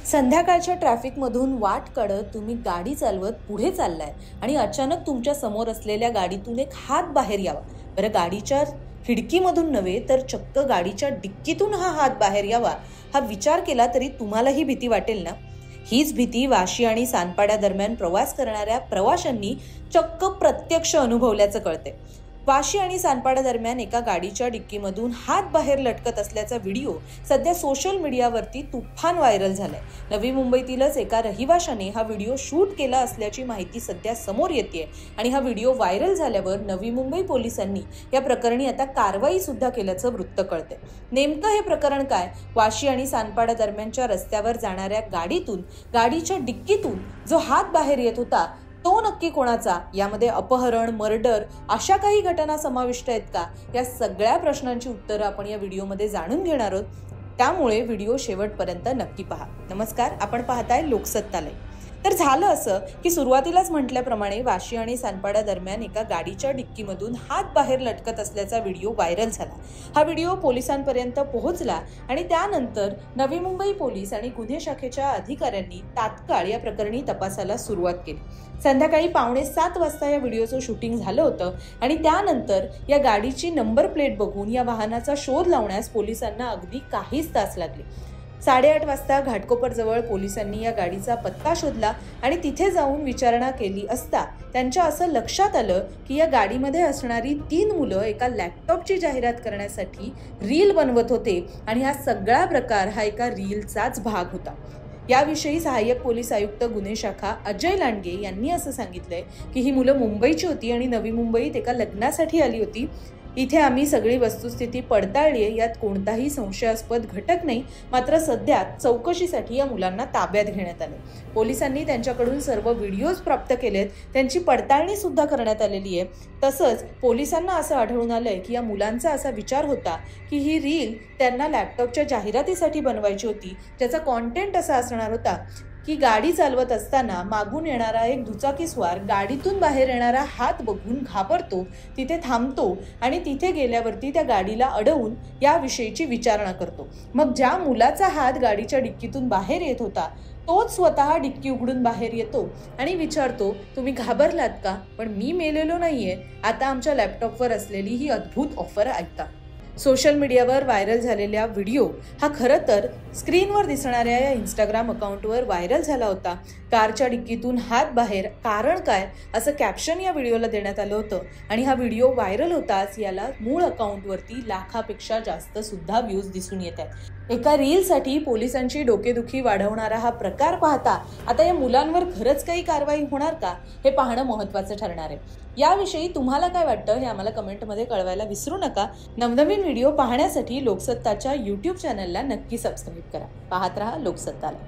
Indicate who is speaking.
Speaker 1: संध्याकाळच्या ट्रॅफिकमधून वाट काढत तुम्ही गाडी चालवत पुढे चाललाय आणि अचानक तुमच्या समोर असलेल्या गाडीतून एक हात बाहेर यावा. बरं, गाडीच्या खिडकीमधून नव्हे तर चक्क गाडीच्या डिक्कीतून हा हात बाहेर यावा हा विचार केला तरी तुम्हालाही भीती वाटेल ना. हीच भीती वाशी आणि सानपाड्या दरम्यान प्रवास करणाऱ्या प्रवाशांनी चक्क प्रत्यक्ष अनुभवल्याचं कळते. वाशी आणि सानपाडा दरम्यान एका गाडीच्या डिक्कीमधून हात बाहेर लटकत असल्याचा व्हिडिओ सध्या सोशल मीडियावरती तुफान व्हायरल झालाय. नवी मुंबईतीलच एका रहिवाशाने हा व्हिडिओ शूट केला असल्याची माहिती सध्या समोर येते आणि हा व्हिडिओ व्हायरल झाल्यावर नवी मुंबई पोलिसांनी या प्रकरणी आता कारवाई सुद्धा केल्याचं वृत्त कळते. नेमकं हे प्रकरण काय? वाशी आणि सानपाडा दरम्यानच्या रस्त्यावर जाणाऱ्या गाडीतून गाडीच्या डिक्कीतून जो हात बाहेर येत होता तो नक्की कोणाचा? यामध्ये अपहरण, मर्डर अशा काही घटना समाविष्ट आहेत का? या सगळ्या प्रश्नांची उत्तरं आपण या व्हिडिओमध्ये जाणून घेणार आहोत, त्यामुळे व्हिडिओ शेवटपर्यंत नक्की पहा. नमस्कार, आपण पाहताय लोकसत्तालय. तर झालं असं की सुरुवातीलाच म्हटल्याप्रमाणे वाशी आणि सानपाडा दरम्यान एका गाडीच्या डिक्कीमधून हात बाहेर लटकत असल्याचा व्हिडिओ व्हायरल झाला. हा व्हिडिओ पोलिसांपर्यंत पोहोचला आणि त्यानंतर नवी मुंबई पोलीस आणि गुन्हे शाखेच्या अधिकाऱ्यांनी तात्काळ या प्रकरणी तपासाला सुरुवात केली. संध्याकाळी 6:45 वाजता या व्हिडिओचं शूटिंग झालं होतं आणि त्यानंतर या गाडीची नंबर प्लेट बघून या वाहनाचा शोध लावण्यास पोलिसांना अगदी काहीच तास लागले. 8:30 वाजता घाटकोपरजवळ पोलिसांनी या गाडीचा पत्ता शोधला आणि तिथे जाऊन विचारणा केली असता त्यांच्या असं लक्षात आलं की या गाडीमध्ये असणारी 3 मुलं एका लॅपटॉपची जाहिरात करण्यासाठी रील बनवत होते आणि हा सगळा प्रकार हा एका रीलचाच भाग होता. याविषयी सहाय्यक पोलीस आयुक्त गुन्हे शाखा अजय लांडगे यांनी असं सांगितलंय की ही मुलं मुंबईची होती आणि नवी मुंबईत एका लग्नासाठी आली होती. इथे आम्ही सगळी वस्तुस्थिती पडताळली आहे, यात कोणताही संशयास्पद घटक नाही. मात्र सध्या चौकशीसाठी या मुलांना ताब्यात घेण्यात आले. पोलिसांनी त्यांच्याकडून सर्व व्हिडिओज प्राप्त केलेत, त्यांची पडताळणी सुद्धा करण्यात आलेली आहे. तसंच पोलिसांना असं आढळून आलंय की या मुलांचा असा विचार होता की ही रील त्यांना लॅपटॉपच्या जाहिरातीसाठी बनवायची होती, ज्याचा कॉन्टेंट असा असणार होता की गाडी चालवत असताना मागून येणारा एक दुचाकीस्वार गाडीतून बाहेर येणारा हात बघून घाबरतो, तिथे थांबतो आणि तिथे गेल्यावरती त्या गाडीला अडवून याविषयीची विचारणा करतो. मग ज्या मुलाचा हात गाडीच्या डिक्कीतून बाहेर येत होता तोच स्वतः डिक्की उघडून बाहेर येतो आणि विचारतो, तुम्ही घाबरलात का? पण मी मेलेलो नाहीये. आता आमच्या लॅपटॉपवर असलेली ही अद्भुत ऑफर ऐका. सोशल मीडियावर व्हायरल झालेला व्हिडिओ हा खरं तर स्क्रीनवर दिसणाऱ्या या इंस्टाग्राम अकाउंटवर व्हायरल झाला होता. कारच्या डिक्कीतून हात बाहेर, कारण काय असं कॅप्शन या व्हिडिओला देण्यात आलं होतं आणि हा व्हिडिओ व्हायरल होताच याला मूळ अकाउंटवरती लाखापेक्षा जास्त सुद्धा व्ह्यूज दिसून येत आहेत. एका रीलसाठी पोलिसांची डोकेदुखी वाढवणारा हा प्रकार पाहता आता या मुलांवर खरंच काही कारवाई होणार का हे पाहणं महत्त्वाचं ठरणार आहे. याविषयी तुम्हाला काय वाटतं हे आम्हाला कमेंटमध्ये कळवायला विसरू नका. नवनवीन व्हिडिओ पाहण्यासाठी लोकसत्ताच्या YouTube चॅनलला नक्की सबस्क्राईब करा. पाहत रहा लोकसत्ताला.